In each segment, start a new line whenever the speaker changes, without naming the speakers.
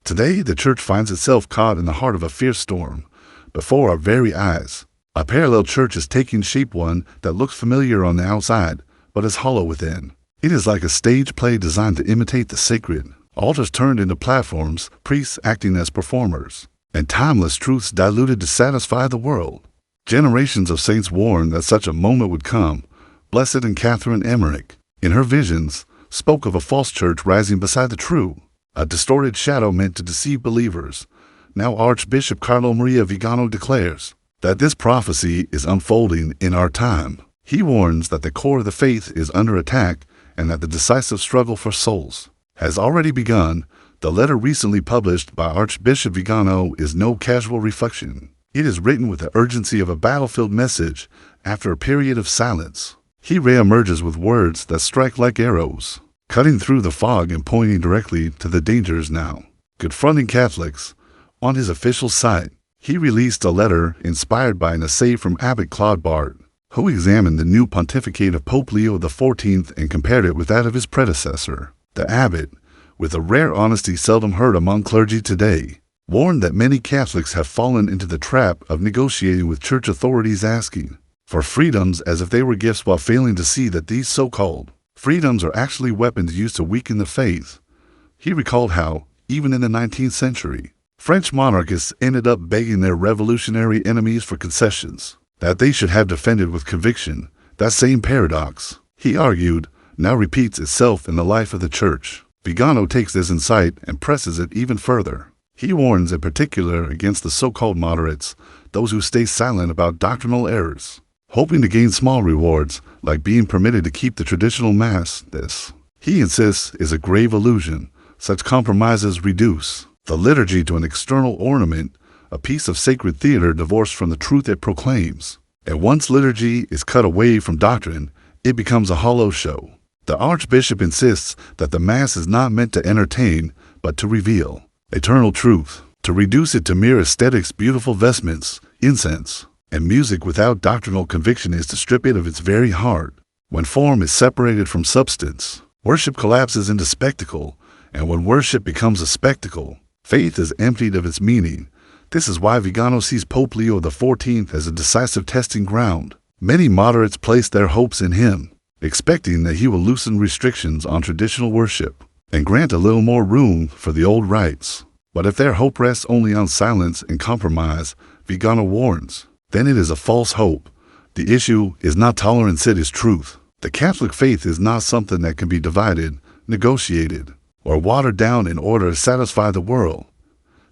Today, the church finds itself caught in the heart of a fierce storm, before our very eyes. A parallel church is taking shape, one that looks familiar on the outside, but is hollow within. It is like a stage play designed to imitate the sacred, altars turned into platforms, priests acting as performers, and timeless truths diluted to satisfy the world. Generations of saints warned that such a moment would come. Blessed and Catherine Emmerich, in her visions, spoke of a false church rising beside the true, a distorted shadow meant to deceive believers. Now Archbishop Carlo Maria Vigano declares that this prophecy is unfolding in our time. He warns that the core of the faith is under attack and that the decisive struggle for souls has already begun. The letter recently published by Archbishop Viganò is no casual reflection. It is written with the urgency of a battlefield message after a period of silence. He reemerges with words that strike like arrows, cutting through the fog and pointing directly to the dangers now confronting Catholics. On his official site, he released a letter inspired by an essay from Abbot Claude Bart, who examined the new pontificate of Pope Leo XIV and compared it with that of his predecessor. The abbot, with a rare honesty seldom heard among clergy today, warned that many Catholics have fallen into the trap of negotiating with church authorities, asking for freedoms as if they were gifts, while failing to see that these so-called freedoms are actually weapons used to weaken the faith. He recalled how, even in the 19th century, French monarchists ended up begging their revolutionary enemies for concessions that they should have defended with conviction. That same paradox, he argued, now repeats itself in the life of the Church. Vigano takes this insight and presses it even further. He warns in particular against the so-called moderates, those who stay silent about doctrinal errors, hoping to gain small rewards, like being permitted to keep the traditional Mass. This, he insists, is a grave illusion. Such compromises reduce the liturgy to an external ornament, a piece of sacred theater divorced from the truth it proclaims. And once liturgy is cut away from doctrine, it becomes a hollow show. The Archbishop insists that the Mass is not meant to entertain, but to reveal eternal truth. To reduce it to mere aesthetics, beautiful vestments, incense, and music without doctrinal conviction is to strip it of its very heart. When form is separated from substance, worship collapses into spectacle, and when worship becomes a spectacle, faith is emptied of its meaning. This is why Vigano sees Pope Leo XIV as a decisive testing ground. Many moderates place their hopes in him, expecting that he will loosen restrictions on traditional worship and grant a little more room for the old rites. But if their hope rests only on silence and compromise, Vigano warns, then it is a false hope. The issue is not tolerance, it is truth. The Catholic faith is not something that can be divided, negotiated, or watered down in order to satisfy the world.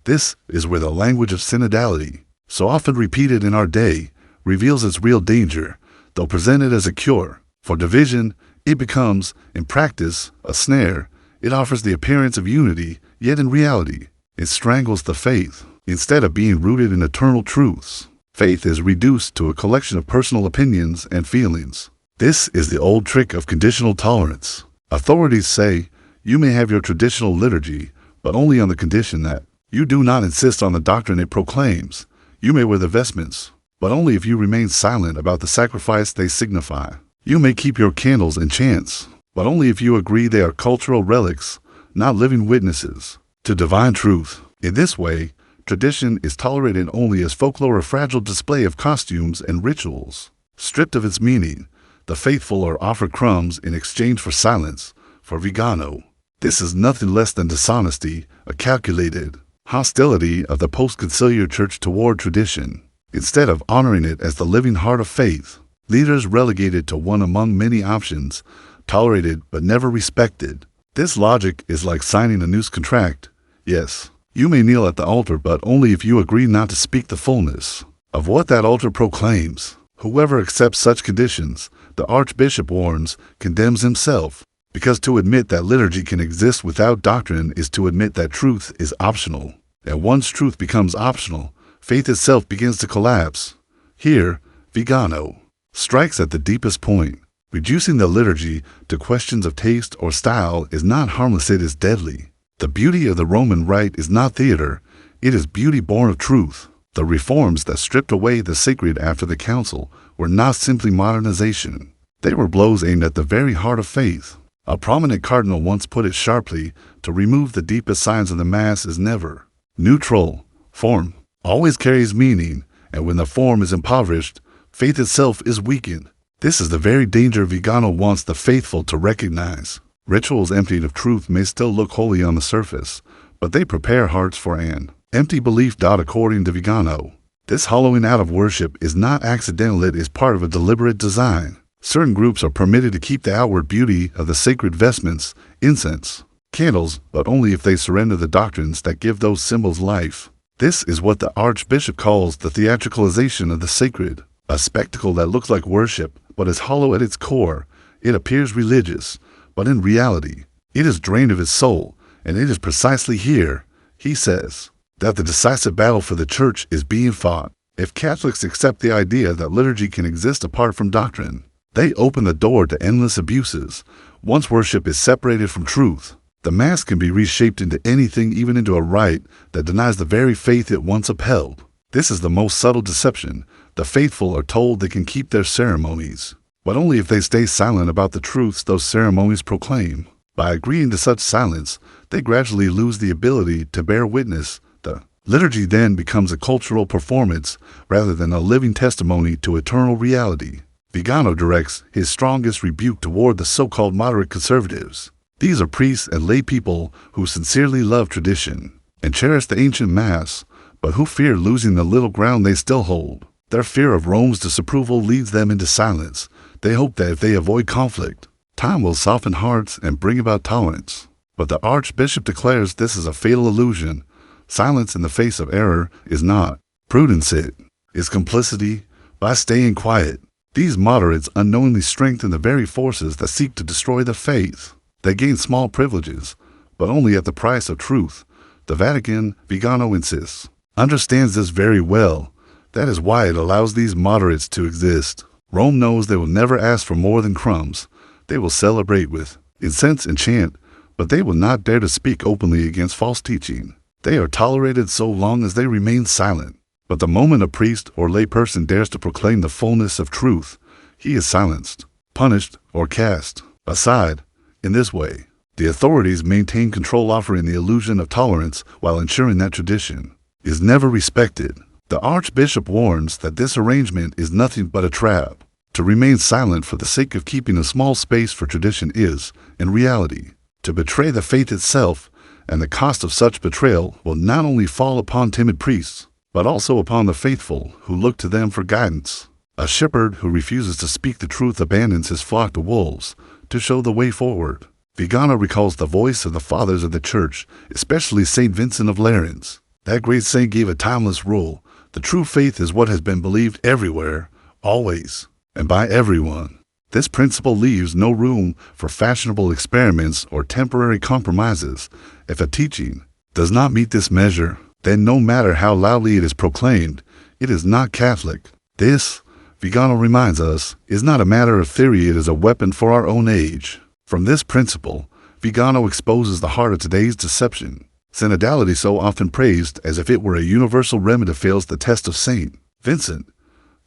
This is where the language of synodality, so often repeated in our day, reveals its real danger. Though presented as a cure for division, it becomes, in practice, a snare. It offers the appearance of unity, yet in reality, it strangles the faith. Instead of being rooted in eternal truths, faith is reduced to a collection of personal opinions and feelings. This is the old trick of conditional tolerance. Authorities say, you may have your traditional liturgy, but only on the condition that you do not insist on the doctrine it proclaims. You may wear the vestments, but only if you remain silent about the sacrifice they signify. You may keep your candles and chants, but only if you agree they are cultural relics, not living witnesses to divine truth. In this way, tradition is tolerated only as folklore, a fragile display of costumes and rituals. Stripped of its meaning, the faithful are offered crumbs in exchange for silence. For Vigano, this is nothing less than dishonesty, a calculated hostility of the post-conciliar church toward tradition. Instead of honoring it as the living heart of faith, leaders relegate it to one among many options, tolerated but never respected. This logic is like signing a new contract. Yes, you may kneel at the altar, but only if you agree not to speak the fullness of what that altar proclaims. Whoever accepts such conditions, the Archbishop warns, condemns himself. Because to admit that liturgy can exist without doctrine is to admit that truth is optional. And once truth becomes optional, faith itself begins to collapse. Here, Vigano strikes at the deepest point. Reducing the liturgy to questions of taste or style is not harmless, it is deadly. The beauty of the Roman Rite is not theater, it is beauty born of truth. The reforms that stripped away the sacred after the council were not simply modernization. They were blows aimed at the very heart of faith. A prominent cardinal once put it sharply, to remove the deepest signs of the Mass is never neutral. Form always carries meaning, and when the form is impoverished, faith itself is weakened. This is the very danger Vigano wants the faithful to recognize. Rituals emptied of truth may still look holy on the surface, but they prepare hearts for an empty belief. According to Vigano, this hollowing out of worship is not accidental, it is part of a deliberate design. Certain groups are permitted to keep the outward beauty of the sacred vestments, incense, candles, but only if they surrender the doctrines that give those symbols life. This is what the Archbishop calls the theatricalization of the sacred, a spectacle that looks like worship, but is hollow at its core. It appears religious, but in reality, it is drained of its soul, and it is precisely here, he says, that the decisive battle for the Church is being fought. If Catholics accept the idea that liturgy can exist apart from doctrine, they open the door to endless abuses. Once worship is separated from truth, the Mass can be reshaped into anything, even into a rite that denies the very faith it once upheld. This is the most subtle deception. The faithful are told they can keep their ceremonies, but only if they stay silent about the truths those ceremonies proclaim. By agreeing to such silence, they gradually lose the ability to bear witness. The liturgy then becomes a cultural performance rather than a living testimony to eternal reality. Vigano directs his strongest rebuke toward the so-called moderate conservatives. These are priests and lay people who sincerely love tradition and cherish the ancient Mass, but who fear losing the little ground they still hold. Their fear of Rome's disapproval leads them into silence. They hope that if they avoid conflict, time will soften hearts and bring about tolerance. But the Archbishop declares this is a fatal illusion. Silence in the face of error is not prudence, it is complicity. By staying quiet, these moderates unknowingly strengthen the very forces that seek to destroy the faith. They gain small privileges, but only at the price of truth. The Vatican, Vigano insists, understands this very well. That is why it allows these moderates to exist. Rome knows they will never ask for more than crumbs. They will celebrate with incense and chant, but they will not dare to speak openly against false teaching. They are tolerated so long as they remain silent. But the moment a priest or lay person dares to proclaim the fullness of truth, he is silenced, punished, or cast aside. In this way, the authorities maintain control, offering the illusion of tolerance while ensuring that tradition is never respected. The Archbishop warns that this arrangement is nothing but a trap. To remain silent for the sake of keeping a small space for tradition is, in reality, to betray the faith itself, and the cost of such betrayal will not only fall upon timid priests, but also upon the faithful who look to them for guidance. A shepherd who refuses to speak the truth abandons his flock to wolves to show the way forward. Vigano recalls the voice of the fathers of the Church, especially St. Vincent of Lerins. That great saint gave a timeless rule: the true faith is what has been believed everywhere, always, and by everyone. This principle leaves no room for fashionable experiments or temporary compromises. If a teaching does not meet this measure, then no matter how loudly it is proclaimed, it is not Catholic. This, Vigano reminds us, is not a matter of theory, it is a weapon for our own age. From this principle, Vigano exposes the heart of today's deception. Synodality, so often praised as if it were a universal remedy, fails the test of St. Vincent.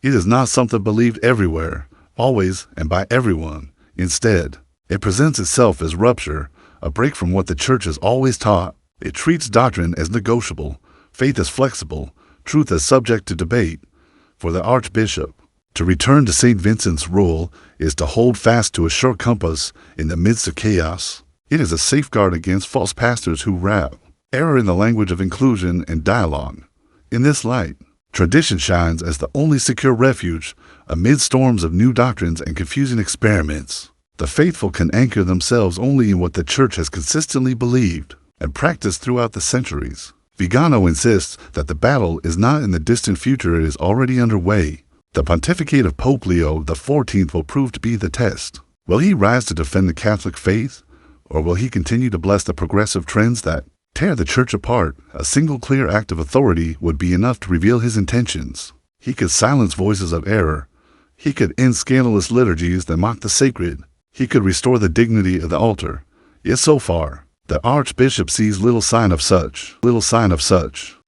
It is not something believed everywhere, always, and by everyone. Instead, it presents itself as rupture, a break from what the Church has always taught. It treats doctrine as negotiable, faith as flexible, truth as subject to debate. For the Archbishop, to return to St. Vincent's rule is to hold fast to a sure compass in the midst of chaos. It is a safeguard against false pastors who wrap error in the language of inclusion and dialogue. In this light, tradition shines as the only secure refuge amid storms of new doctrines and confusing experiments. The faithful can anchor themselves only in what the Church has consistently believed and practiced throughout the centuries. Vigano insists that the battle is not in the distant future, it is already underway. The pontificate of Pope Leo XIV will prove to be the test. Will he rise to defend the Catholic faith, or will he continue to bless the progressive trends that tear the Church apart? A single clear act of authority would be enough to reveal his intentions. He could silence voices of error. He could end scandalous liturgies that mock the sacred. He could restore the dignity of the altar. Yet so far, the Archbishop sees little sign of such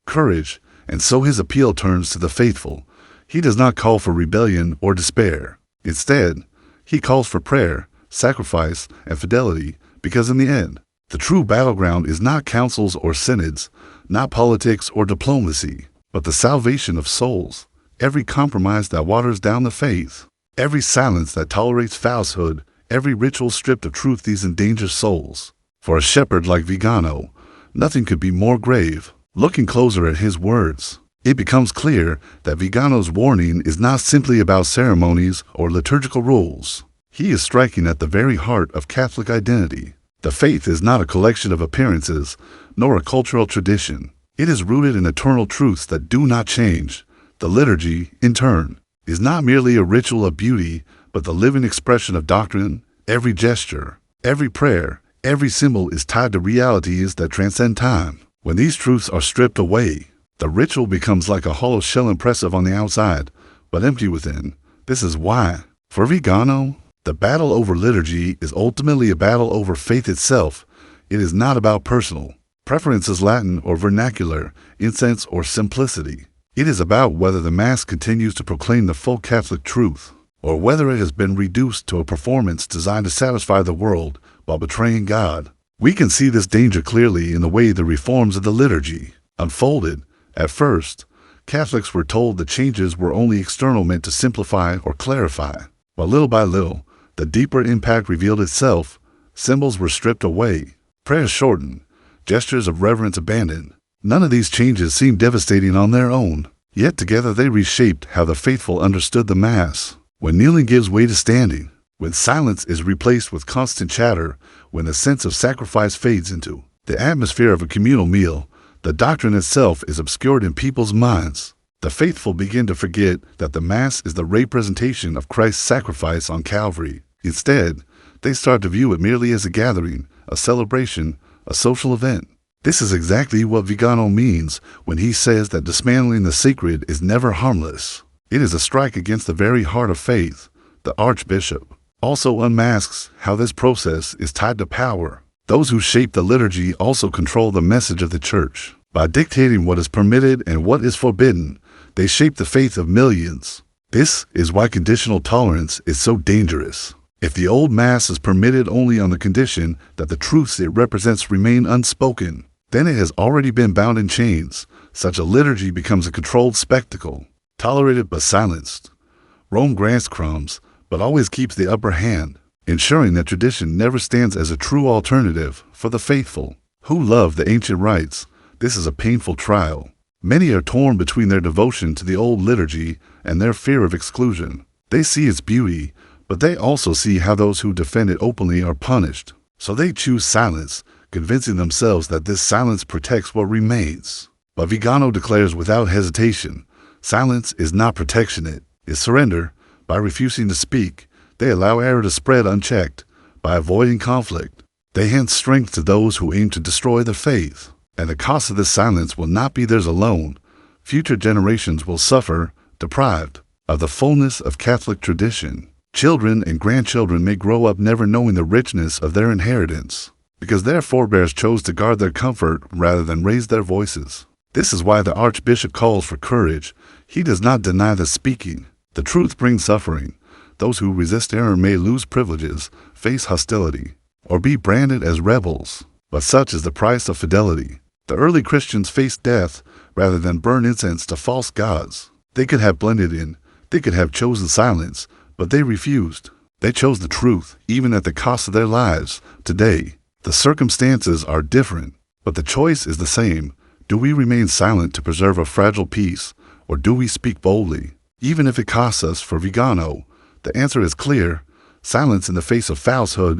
courage, and so his appeal turns to the faithful. He does not call for rebellion or despair. Instead, he calls for prayer, sacrifice, and fidelity, because in the end, the true battleground is not councils or synods, not politics or diplomacy, but the salvation of souls. Every compromise that waters down the faith, every silence that tolerates falsehood, every ritual stripped of truth, these endanger souls. For a shepherd like Vigano, nothing could be more grave. Looking closer at his words, it becomes clear that Vigano's warning is not simply about ceremonies or liturgical rules. He is striking at the very heart of Catholic identity. The faith is not a collection of appearances, nor a cultural tradition. It is rooted in eternal truths that do not change. The liturgy, in turn, is not merely a ritual of beauty, but the living expression of doctrine. Every gesture, every prayer, every symbol is tied to realities that transcend time. When these truths are stripped away, the ritual becomes like a hollow shell, impressive on the outside, but empty within. This is why, for Vigano, the battle over liturgy is ultimately a battle over faith itself. It is not about personal preferences, Latin or vernacular, incense or simplicity. It is about whether the Mass continues to proclaim the full Catholic truth, or whether it has been reduced to a performance designed to satisfy the world while betraying God. We can see this danger clearly in the way the reforms of the liturgy unfolded. At first, Catholics were told the changes were only external, meant to simplify or clarify, while little by little, the deeper impact revealed itself. Symbols were stripped away, prayers shortened, gestures of reverence abandoned. None of these changes seemed devastating on their own, yet together they reshaped how the faithful understood the Mass. When kneeling gives way to standing, when silence is replaced with constant chatter, when the sense of sacrifice fades into the atmosphere of a communal meal, the doctrine itself is obscured in people's minds. The faithful begin to forget that the Mass is the representation of Christ's sacrifice on Calvary. Instead, they start to view it merely as a gathering, a celebration, a social event. This is exactly what Vigano means when he says that dismantling the sacred is never harmless. It is a strike against the very heart of faith. The Archbishop also unmasks how this process is tied to power. Those who shape the liturgy also control the message of the Church. By dictating what is permitted and what is forbidden, they shape the faith of millions. This is why conditional tolerance is so dangerous. If the old Mass is permitted only on the condition that the truths it represents remain unspoken, then it has already been bound in chains. Such a liturgy becomes a controlled spectacle, tolerated but silenced. Rome grants crumbs, but always keeps the upper hand, ensuring that tradition never stands as a true alternative for the faithful who love the ancient rites. This is a painful trial. Many are torn between their devotion to the old liturgy and their fear of exclusion. They see its beauty, but they also see how those who defend it openly are punished. So they choose silence, convincing themselves that this silence protects what remains. But Vigano declares without hesitation, silence is not protection, it is surrender. By refusing to speak, they allow error to spread unchecked. By avoiding conflict, they hand strength to those who aim to destroy the faith. And the cost of this silence will not be theirs alone. Future generations will suffer, deprived of the fullness of Catholic tradition. Children and grandchildren may grow up never knowing the richness of their inheritance, because their forebears chose to guard their comfort rather than raise their voices. This is why the Archbishop calls for courage. He does not deny that speaking the truth brings suffering. Those who resist error may lose privileges, face hostility, or be branded as rebels. But such is the price of fidelity. The early Christians faced death rather than burn incense to false gods. They could have blended in, they could have chosen silence, but they refused. They chose the truth, even at the cost of their lives. Today, the circumstances are different, but the choice is the same. Do we remain silent to preserve a fragile peace, or do we speak boldly, even if it costs us? For Vigano, the answer is clear. Silence in the face of falsehood